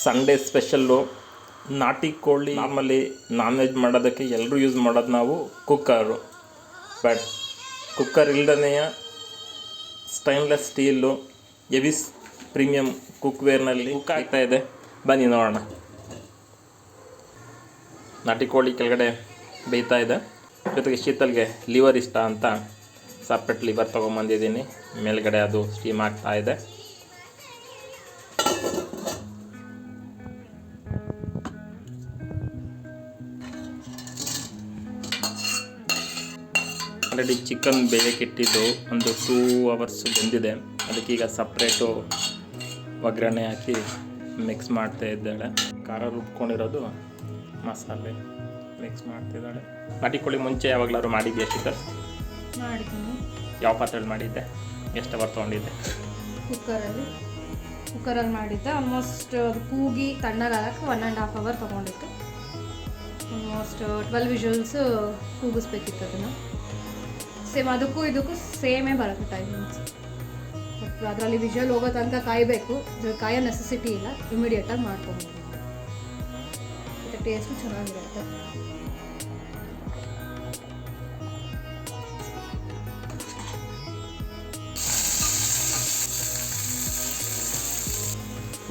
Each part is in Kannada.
ಸಂಡೇ ಸ್ಪೆಷಲ್ಲು ನಾಟಿ ಕೋಳಿ. ನಾರ್ಮಲಿ ನಾನ್ ವೆಜ್ ಮಾಡೋದಕ್ಕೆ ಎಲ್ಲರೂ ಯೂಸ್ ಮಾಡೋದು ನಾವು ಕುಕ್ಕರು. ಬಟ್ ಕುಕ್ಕರ್ ಇಲ್ದೇ ಸ್ಟೈನ್ಲೆಸ್ ಸ್ಟೀಲು ಎವಿಸ್ ಪ್ರೀಮಿಯಂ ಕುಕ್ವೇರ್ನಲ್ಲಿ ಕುಕ್ ಆಗ್ತಾ ಇದೆ. ಬನ್ನಿ ನೋಡೋಣ. ನಾಟಿ ಕೋಳಿ ಕೆಳಗಡೆ ಬೇಯ್ತಾ ಇದೆ. ಜೊತೆಗೆ ಶೀತಲ್ಗೆ ಲಿವರ್ ಇಷ್ಟ ಅಂತ ಸಪ್ರೇಟ್ ಲಿವರ್ ತೊಗೊಂಬಂದಿದ್ದೀನಿ. ಮೇಲ್ಗಡೆ ಅದು ಸ್ಟೀಮ್ ಆಗ್ತಾ ಇದೆ. ಆಲ್ರೆಡಿ ಚಿಕನ್ ಬೇಯಕ್ಕಿಟ್ಟಿದ್ದು ಒಂದು 2 hours ಬೆಂದಿದೆ. ಅದಕ್ಕೀಗ ಸಪ್ರೇಟು ಒಗ್ಗರಣೆ ಹಾಕಿ ಮಿಕ್ಸ್ ಮಾಡ್ತಾ ಇದ್ದಾಳೆ. ಖಾರ ರುಬ್ಕೊಂಡಿರೋದು ಮಸಾಲೆ ಮಿಕ್ಸ್ ಮಾಡ್ತಿದ್ದಾಳೆ. ನಾಟಿ ಕೋಳಿ ಮುಂಚೆ ಯಾವಾಗಲಾದ್ರು ಮಾಡಿದ್ಯಾ ಶೀತಲ್? ಮಾಡಿದ್ದೀನಿ. ಯಾವ ಪಾತ್ರೆಯಲ್ಲಿ ಮಾಡಿದ್ದೆ? ಎಷ್ಟು ಅವರ್ ತೊಗೊಂಡಿದ್ದೆ? ಕುಕ್ಕರಲ್ಲಿ ಮಾಡಿದ್ದೆ. ಆಲ್ಮೋಸ್ಟ್ ಅದು ಕೂಗಿ ತಣ್ಣಗಾಗಕ್ಕೆ 1.5 hour ತೊಗೊಂಡಿತ್ತು. ಆಲ್ಮೋಸ್ಟ್ 12 ವಿಷಲ್ಸ್ ಕೂಗಿಸ್ಬೇಕಿತ್ತು ಅದನ್ನು. ಸೇಮ್ ಅದಕ್ಕೂ ಇದಕ್ಕೂ ಸೇಮೇ ಬರುತ್ತೆ ಟೈಮಿಂಗ್ಸ್. ಅದರಲ್ಲಿ ವಿಷಲ್ ಹೋಗೋ ತನಕ ಕಾಯಬೇಕು. ಕಾಯೋ ನೆಸೆಸಿಟಿ ಇಲ್ಲ, ಇಮಿಡಿಯೇಟಾಗಿ ಮಾಡ್ಕೊಬೋದು. ಮತ್ತು ಟೇಸ್ಟು ಚೆನ್ನಾಗಿರುತ್ತೆ.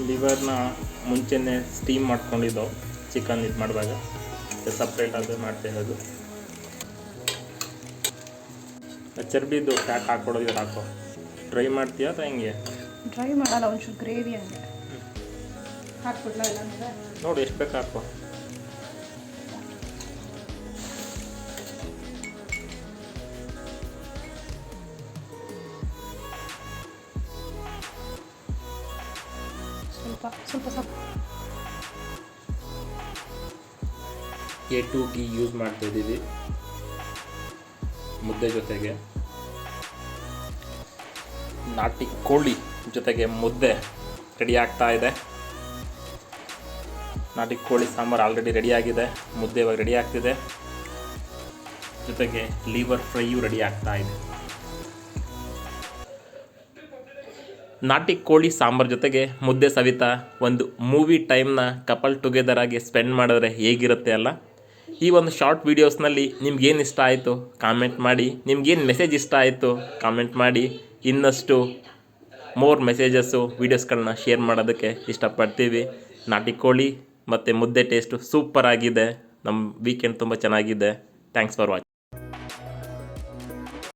ಲಿವರ್ನ ಮುಂಚೆನೇ ಸ್ಟೀಮ್ ಮಾಡ್ಕೊಂಡಿದ್ದು ಚಿಕನ್ ಇದು ಮಾಡುವಾಗ ಸಪ್ರೇಟ್ ಅದು ಮಾಡ್ತಿರೋದು. ಚರ್ಬಿದು ಫ್ಯಾಟ್ ಹಾಕ್ಕೊಡೋದು ಹಾಕೋ. ಡ್ರೈ ಮಾಡ್ತೀಯಾ ಅಥವಾ ಹೆಂಗೆ? ಡ್ರೈ ಮಾಡಲ್ಲ, ಒಂಚೂರು ಗ್ರೇವಿ ಹಂಗೆ ಹಾಕ್ಬಿಡ್ಲ ಇಲ್ಲ ಅಂದರೆ ನೋಡಿ ಎಷ್ಟು ಬೇಕು ಹಾಕೋ. ಸ್ವಲ್ಪ A2 ಟೀ ಯೂಸ್ ಮಾಡ್ತಾಯಿದ್ದೀವಿ ಮುದ್ದೆ ಜೊತೆಗೆ. ನಾಟಿ ಕೋಳಿ ಜೊತೆಗೆ ಮುದ್ದೆ ರೆಡಿ ಆಗ್ತಾ ಇದೆ. ನಾಟಿ ಕೋಳಿ ಸಾಂಬಾರು ಆಲ್ರೆಡಿ ರೆಡಿಯಾಗಿದೆ. ಮುದ್ದೆ ಇವಾಗ ರೆಡಿ ಆಗ್ತಿದೆ. ಜೊತೆಗೆ ಲಿವರ್ ಫ್ರೈಯು ರೆಡಿ ಆಗ್ತಾ ಇದೆ. ನಾಟಿ ಕೋಳಿ ಸಾಂಬಾರು ಜೊತೆಗೆ ಮುದ್ದೆ ಸವಿತಾ ಒಂದು ಮೂವಿ ಟೈಮ್ನ ಕಪಲ್ ಟುಗೆದರ್ ಆಗಿ ಸ್ಪೆಂಡ್ ಮಾಡಿದ್ರೆ ಹೇಗಿರುತ್ತೆ ಅಲ್ಲ. ಈ ಒಂದು ಶಾರ್ಟ್ ವೀಡಿಯೋಸ್ನಲ್ಲಿ ನಿಮ್ಗೇನು ಇಷ್ಟ ಆಯಿತು ಕಾಮೆಂಟ್ ಮಾಡಿ. ನಿಮ್ಗೇನು ಮೆಸೇಜ್ ಇಷ್ಟ ಆಯಿತು ಕಾಮೆಂಟ್ ಮಾಡಿ. ಇನ್ನಷ್ಟು ಮೋರ್ ಮೆಸೇಜಸ್ಸು ವೀಡಿಯೋಸ್ಗಳನ್ನ ಶೇರ್ ಮಾಡೋದಕ್ಕೆ ಇಷ್ಟಪಡ್ತೀವಿ. ನಾಟಿ ಕೋಳಿ ಮತ್ತು ಮುದ್ದೆ ಟೇಸ್ಟು ಸೂಪರ್ ಆಗಿದೆ. ನಮ್ಮ ವೀಕೆಂಡ್ ತುಂಬ ಚೆನ್ನಾಗಿದೆ. Thanks for watching.